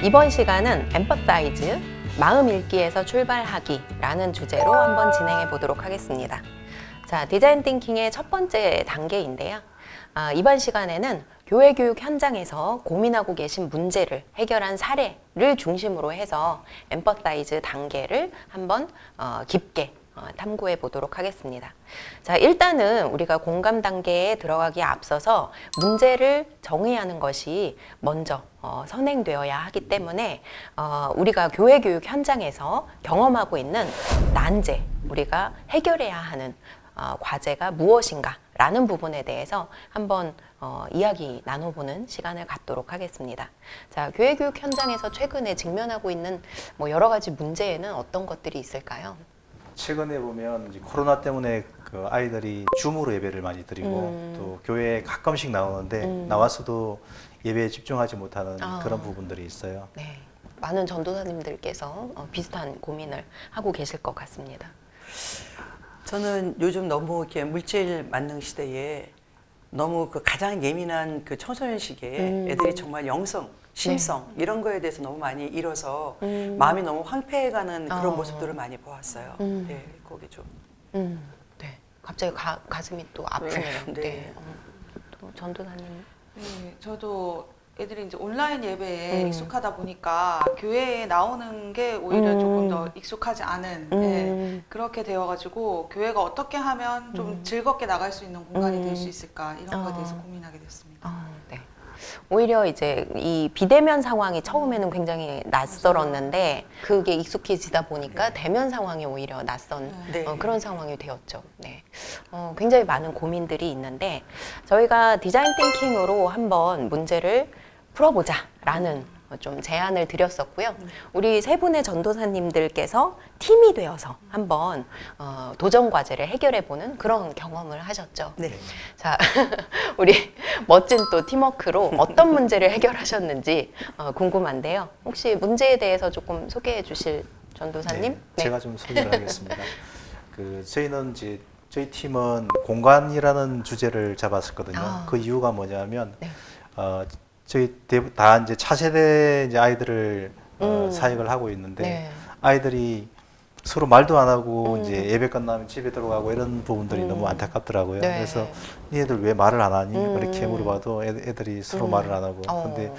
이번 시간은 엠퍼사이즈, 마음 읽기에서 출발하기라는 주제로 한번 진행해 보도록 하겠습니다. 자, 디자인 띵킹의 첫 번째 단계인데요. 이번 시간에는 교회 교육 현장에서 고민하고 계신 문제를 해결한 사례를 중심으로 해서 엠퍼사이즈 단계를 한번 깊게 탐구해 보도록 하겠습니다. 자, 일단은 우리가 공감 단계에 들어가기에 앞서서 문제를 정의하는 것이 먼저 선행되어야 하기 때문에 우리가 교회 교육 현장에서 경험하고 있는 난제, 우리가 해결해야 하는 과제가 무엇인가 라는 부분에 대해서 한번 이야기 나눠보는 시간을 갖도록 하겠습니다. 자, 교회 교육 현장에서 최근에 직면하고 있는 여러 가지 문제에는 어떤 것들이 있을까요? 최근에 보면 이제 코로나 때문에 그 아이들이 줌으로 예배를 많이 드리고 또 교회에 가끔씩 나오는데 나와서도 예배에 집중하지 못하는 그런 부분들이 있어요. 네, 많은 전도사님들께서 비슷한 고민을 하고 계실 것 같습니다. 저는 요즘 너무 이렇게 물질 만능 시대에 너무 그 가장 예민한 그 청소년 시기에 애들이 정말 영성, 심성 이런 거에 대해서 너무 많이 잃어서 마음이 너무 황폐해가는 그런 모습들을 많이 보았어요. 네, 거기 좀. 네, 갑자기 가슴이 또 아프네요. 네. 네. 또 전도사님. 네, 저도 애들이 이제 온라인 예배에 익숙하다 보니까 교회에 나오는 게 오히려 조금 더 익숙하지 않은 네, 그렇게 되어가지고 교회가 어떻게 하면 좀 즐겁게 나갈 수 있는 공간이 될 수 있을까 이런 거에 대해서 고민하게 됐습니다. 네. 오히려 이제 이 비대면 상황이 처음에는 굉장히 낯설었는데 그게 익숙해지다 보니까 대면 상황이 오히려 낯선 그런 상황이 되었죠. 네. 굉장히 많은 고민들이 있는데 저희가 디자인 띵킹으로 한번 문제를 풀어보자라는 좀 제안을 드렸었고요. 우리 세 분의 전도사님들께서 팀이 되어서 한번 도전 과제를 해결해보는 그런 경험을 하셨죠. 네. 자, 우리 멋진 또 팀워크로 어떤 문제를 해결하셨는지 궁금한데요. 혹시 문제에 대해서 조금 소개해 주실 전도사님? 네, 제가 좀 소개를 하겠습니다. 저희는 이제 저희 팀은 공간이라는 주제를 잡았었거든요. 그 이유가 뭐냐면 저희 다 이제 차세대 이제 아이들을 사역을 하고 있는데 아이들이 서로 말도 안 하고 이제 예배 끝나면 집에 들어가고 이런 부분들이 너무 안타깝더라고요. 그래서 얘들 왜 말을 안 하니? 이렇게 물어봐도 애들이 서로 말을 안 하고. 근데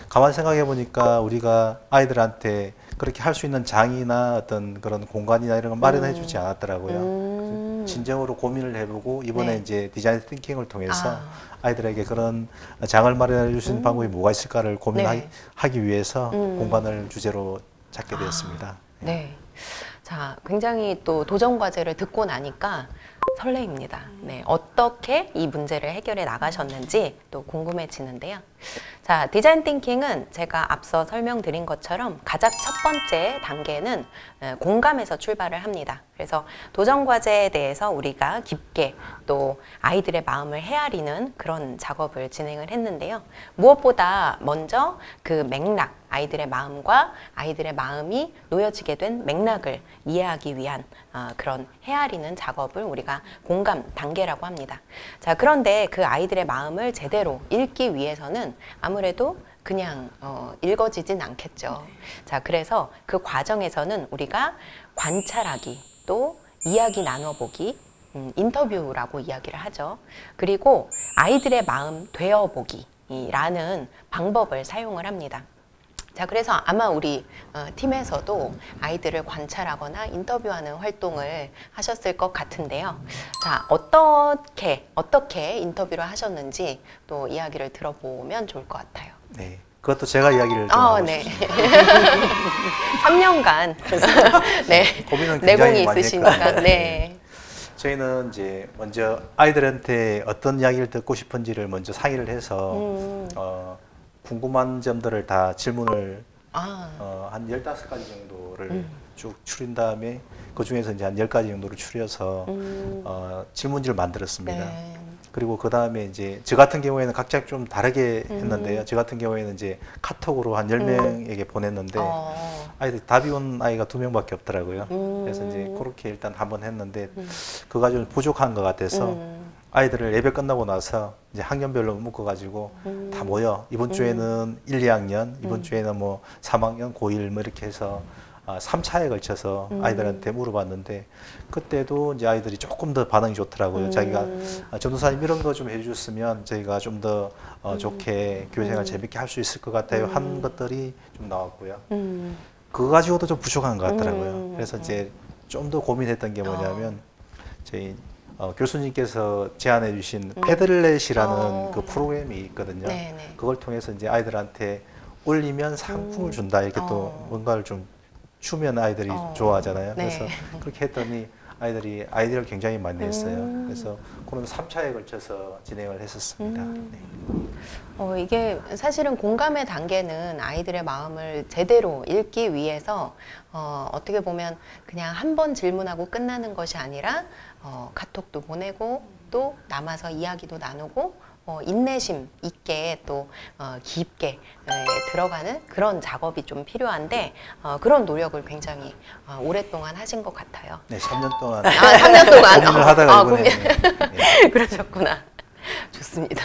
가만히 생각해 보니까 우리가 아이들한테 그렇게 할 수 있는 장이나 어떤 그런 공간이나 이런 걸 마련해 주지 않았더라고요. 진정으로 고민을 해보고 이번에 이제 디자인 띵킹을 통해서 아이들에게 그런 장을 마련해 줄 수 있는 방법이 뭐가 있을까를 고민하기 위해서 공간을 주제로 잡게 되었습니다. 네. 자, 굉장히 또 도전 과제를 듣고 나니까 설레입니다. 네, 어떻게 이 문제를 해결해 나가셨는지 또 궁금해지는데요. 자, 디자인 띵킹은 제가 앞서 설명드린 것처럼 가장 첫 번째 단계는 공감에서 출발을 합니다. 그래서 도전 과제에 대해서 우리가 깊게 또 아이들의 마음을 헤아리는 그런 작업을 진행을 했는데요. 무엇보다 먼저 그 맥락, 아이들의 마음과 아이들의 마음이 놓여지게 된 맥락을 이해하기 위한 그런 헤아리는 작업을 우리가 공감 단계라고 합니다. 자, 그런데 그 아이들의 마음을 제대로 읽기 위해서는 아무래도 그냥 읽어지진 않겠죠. 자, 그래서 그 과정에서는 우리가 관찰하기, 또 이야기 나눠보기, 인터뷰라고 이야기를 하죠. 그리고 아이들의 마음 되어보기라는 방법을 사용을 합니다. 자, 그래서 아마 우리 팀에서도 아이들을 관찰하거나 인터뷰하는 활동을 하셨을 것 같은데요. 자, 어떻게 인터뷰를 하셨는지 또 이야기를 들어보면 좋을 것 같아요. 네, 그것도 제가 이야기를 좀 하고 네. 싶습니다. 3년간 네, 고민은 내공이 굉장히 많이 있으시니까. 했거든요. 네. 저희는 이제 먼저 아이들한테 어떤 이야기를 듣고 싶은지를 먼저 상의를 해서 궁금한 점들을 다 질문을 한 15가지 정도를 쭉 추린 다음에 그 중에서 이제 한 10가지 정도를 추려서 질문지를 만들었습니다. 네. 그리고 그 다음에 이제 저 같은 경우에는 각자 좀 다르게 했는데요. 저 같은 경우에는 이제 카톡으로 한 10명에게 보냈는데 아이들이 답이 온 아이가 2명밖에 없더라고요. 그래서 이제 그렇게 일단 한번 했는데 그가 좀 부족한 것 같아서 아이들을 예배 끝나고 나서 이제 학년별로 묶어가지고 다 모여. 이번 주에는 1, 2학년, 이번 주에는 뭐 3학년, 고1 뭐 이렇게 해서 3차에 걸쳐서 아이들한테 물어봤는데 그때도 이제 아이들이 조금 더 반응이 좋더라고요. 자기가 전도사님 이런 거 좀 해주셨으면 저희가 좀 더 좋게 교회생활 재밌게 할 수 있을 것 같아요. 한 것들이 좀 나왔고요. 그거 가지고도 좀 부족한 것 같더라고요. 그래서 이제 좀 더 고민했던 게 뭐냐면 저희 교수님께서 제안해 주신 패들렛이라는 그 프로그램이 있거든요. 네네. 그걸 통해서 이제 아이들한테 올리면 상품을 준다 이렇게 또 뭔가를 좀 주면 아이들이 좋아하잖아요. 네. 그래서 그렇게 했더니 아이들이 아이디어를 굉장히 많이 냈어요. 그래서 그런 3차에 걸쳐서 진행을 했었습니다. 네. 이게 사실은 공감의 단계는 아이들의 마음을 제대로 읽기 위해서 어떻게 보면 그냥 한 번 질문하고 끝나는 것이 아니라 카톡도 보내고 또 남아서 이야기도 나누고 인내심 있게 또 깊게 들어가는 그런 작업이 좀 필요한데 그런 노력을 굉장히 오랫동안 하신 것 같아요. 네, 3년 동안 3년 동안 고민을 하다가 이번에 네. 그러셨구나. 좋습니다.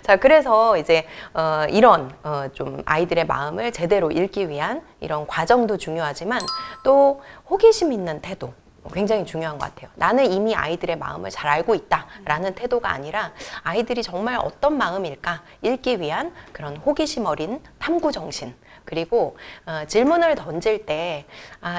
자, 그래서 이제 이런 좀 아이들의 마음을 제대로 읽기 위한 이런 과정도 중요하지만 또 호기심 있는 태도 굉장히 중요한 것 같아요. 나는 이미 아이들의 마음을 잘 알고 있다라는 태도가 아니라 아이들이 정말 어떤 마음일까 읽기 위한 그런 호기심 어린 탐구 정신, 그리고 질문을 던질 때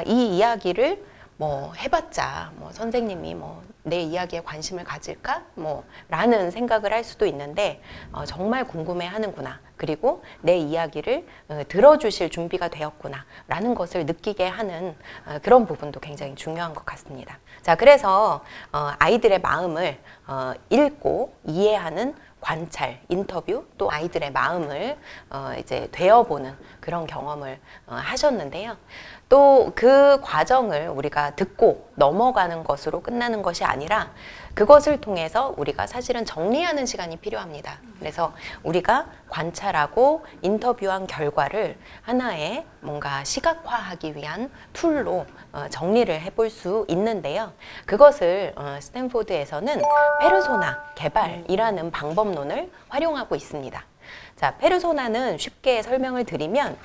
이 이야기를 뭐 해봤자 뭐 선생님이 뭐 내 이야기에 관심을 가질까 뭐 라는 생각을 할 수도 있는데 정말 궁금해 하는구나, 그리고 내 이야기를 들어주실 준비가 되었구나 라는 것을 느끼게 하는 그런 부분도 굉장히 중요한 것 같습니다. 자, 그래서 아이들의 마음을 읽고 이해하는 관찰, 인터뷰, 또 아이들의 마음을 이제 되어보는 그런 경험을 하셨는데요. 또 그 과정을 우리가 듣고 넘어가는 것으로 끝나는 것이 아니라 그것을 통해서 우리가 사실은 정리하는 시간이 필요합니다. 그래서 우리가 관찰하고 인터뷰한 결과를 하나의 뭔가 시각화하기 위한 툴로 정리를 해볼 수 있는데요. 그것을 스탠포드에서는 페르소나 개발이라는 방법론을 활용하고 있습니다. 자, 페르소나는 쉽게 설명을 드리면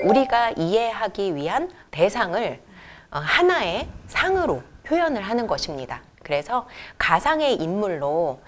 우리가 이해하기 위한 대상을 하나의 상으로 표현을 하는 것입니다. 그래서 가상의 인물로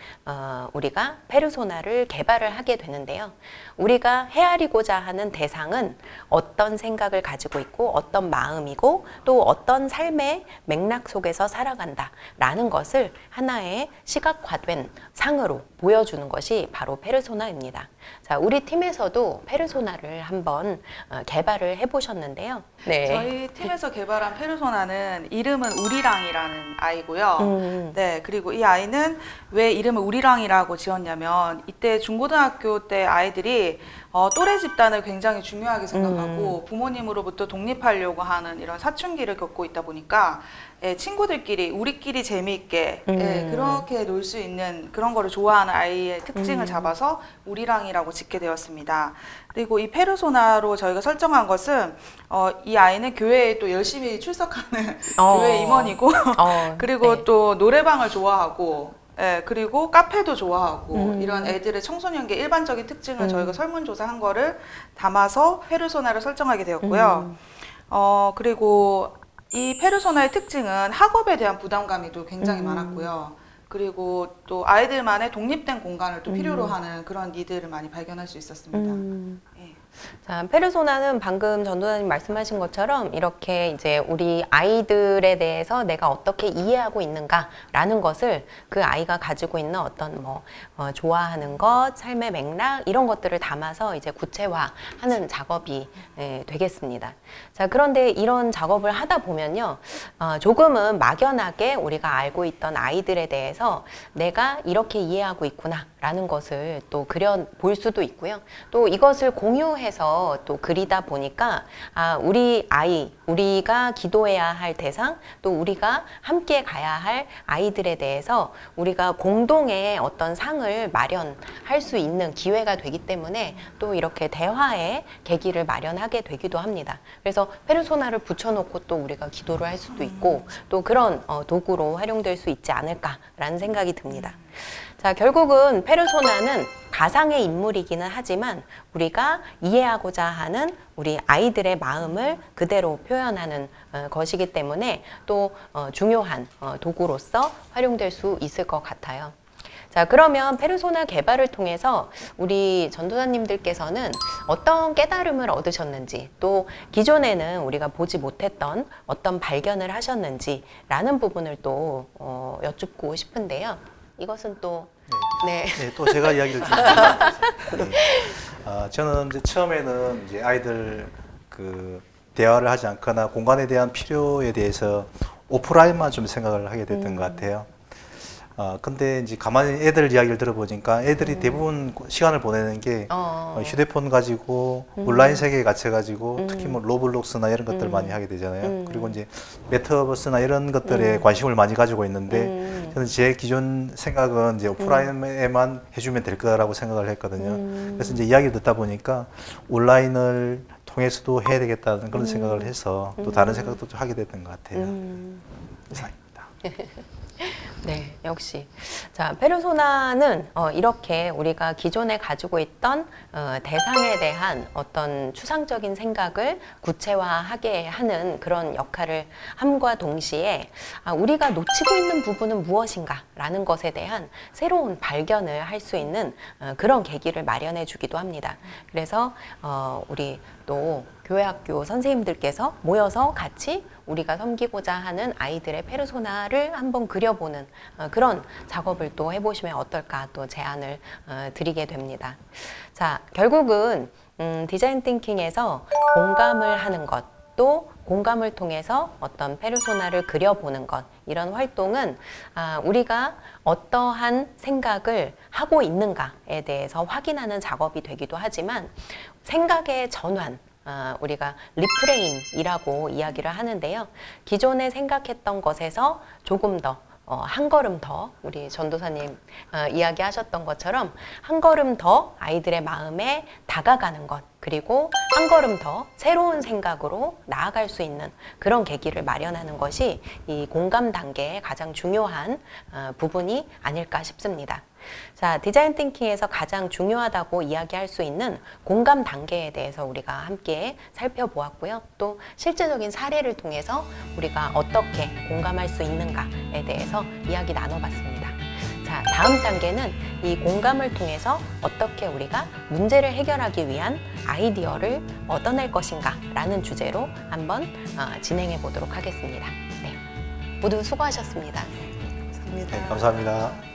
우리가 페르소나를 개발을 하게 되는데요. 우리가 헤아리고자 하는 대상은 어떤 생각을 가지고 있고 어떤 마음이고 또 어떤 삶의 맥락 속에서 살아간다라는 것을 하나의 시각화된 상으로 보여주는 것이 바로 페르소나입니다. 자, 우리 팀에서도 페르소나를 한번 개발을 해보셨는데요. 네. 저희 팀에서 개발한 페르소나는 이름은 우리랑이라는 아이고요. 네, 그리고 이 아이는 왜 이름을 우리랑이라고 지었냐면 이때 중고등학교 때 아이들이 또래 집단을 굉장히 중요하게 생각하고 부모님으로부터 독립하려고 하는 이런 사춘기를 겪고 있다 보니까 친구들끼리 우리끼리 재미있게 그렇게 놀 수 있는 그런 거를 좋아하는 아이의 특징을 잡아서 우리랑이라고 짓게 되었습니다. 그리고 이 페르소나로 저희가 설정한 것은 이 아이는 교회에 또 열심히 출석하는 교회 임원이고 그리고 네. 또 노래방을 좋아하고 그리고 카페도 좋아하고 이런 애들의 청소년기의 일반적인 특징을 저희가 설문조사한 거를 담아서 페르소나를 설정하게 되었고요. 그리고 이 페르소나의 특징은 학업에 대한 부담감이 또 굉장히 많았고요. 그리고 또 아이들만의 독립된 공간을 또 필요로 하는 그런 니드를 많이 발견할 수 있었습니다. 예. 자, 페르소나는 방금 전도사님 말씀하신 것처럼 이렇게 이제 우리 아이들에 대해서 내가 어떻게 이해하고 있는가라는 것을 그 아이가 가지고 있는 어떤 좋아하는 것, 삶의 맥락 이런 것들을 담아서 이제 구체화하는 작업이 되겠습니다. 자, 그런데 이런 작업을 하다 보면요, 조금은 막연하게 우리가 알고 있던 아이들에 대해서 내가 이렇게 이해하고 있구나 라는 것을 또 그려볼 수도 있고요. 또 이것을 공유해서 또 그리다 보니까 우리 아이, 우리가 기도해야 할 대상, 또 우리가 함께 가야 할 아이들에 대해서 우리가 공동의 어떤 상을 마련할 수 있는 기회가 되기 때문에 또 이렇게 대화의 계기를 마련하게 되기도 합니다. 그래서 페르소나를 붙여놓고 또 우리가 기도를 할 수도 있고 또 그런 도구로 활용될 수 있지 않을까라는 생각이 듭니다. 자, 결국은 페르소나는 가상의 인물이기는 하지만 우리가 이해하고자 하는 우리 아이들의 마음을 그대로 표현하는 것이기 때문에 또 중요한 도구로서 활용될 수 있을 것 같아요. 자, 그러면 페르소나 개발을 통해서 우리 전도사님들께서는 어떤 깨달음을 얻으셨는지, 또 기존에는 우리가 보지 못했던 어떤 발견을 하셨는지 라는 부분을 또 여쭙고 싶은데요. 이것은 또 네, 또 제가 이야기를 드리면 저는 이제 처음에는 이제 아이들 그 대화를 하지 않거나 공간에 대한 필요에 대해서 오프라인만 좀 생각을 하게 됐던 것 같아요. 근데 이제 가만히 애들 이야기를 들어보니까 애들이 대부분 시간을 보내는 게 휴대폰 가지고 온라인 세계에 갇혀가지고 특히 뭐 로블록스나 이런 것들 많이 하게 되잖아요. 그리고 이제 메타버스나 이런 것들에 관심을 많이 가지고 있는데 저는 제 기존 생각은 이제 오프라인에만 해주면 될 거라고 생각을 했거든요. 그래서 이제 이야기를 듣다 보니까 온라인을 통해서도 해야 되겠다는 그런 생각을 해서 또 다른 생각도 좀 하게 됐던 것 같아요. 이상입니다. 네, 역시. 자, 페르소나는 이렇게 우리가 기존에 가지고 있던 대상에 대한 어떤 추상적인 생각을 구체화하게 하는 그런 역할을 함과 동시에 우리가 놓치고 있는 부분은 무엇인가 라는 것에 대한 새로운 발견을 할 수 있는 그런 계기를 마련해 주기도 합니다. 그래서 우리 또 교회학교 선생님들께서 모여서 같이 우리가 섬기고자 하는 아이들의 페르소나를 한번 그려보는 그런 작업을 또 해보시면 어떨까 또 제안을 드리게 됩니다. 자, 결국은 디자인 띵킹에서 공감을 하는 것, 또 공감을 통해서 어떤 페르소나를 그려보는 것, 이런 활동은 우리가 어떠한 생각을 하고 있는가에 대해서 확인하는 작업이 되기도 하지만 생각의 전환, 우리가 리프레임이라고 이야기를 하는데요. 기존에 생각했던 것에서 조금 더 한 걸음 더 우리 전도사님 이야기하셨던 것처럼 한 걸음 더 아이들의 마음에 다가가는 것, 그리고 한 걸음 더 새로운 생각으로 나아갈 수 있는 그런 계기를 마련하는 것이 이 공감 단계의 가장 중요한 부분이 아닐까 싶습니다. 자, 디자인 띵킹에서 가장 중요하다고 이야기할 수 있는 공감 단계에 대해서 우리가 함께 살펴보았고요. 또 실제적인 사례를 통해서 우리가 어떻게 공감할 수 있는가에 대해서 이야기 나눠봤습니다. 자, 다음 단계는 이 공감을 통해서 어떻게 우리가 문제를 해결하기 위한 아이디어를 얻어낼 것인가 라는 주제로 한번 진행해 보도록 하겠습니다. 네, 모두 수고하셨습니다. 감사합니다. 네, 감사합니다.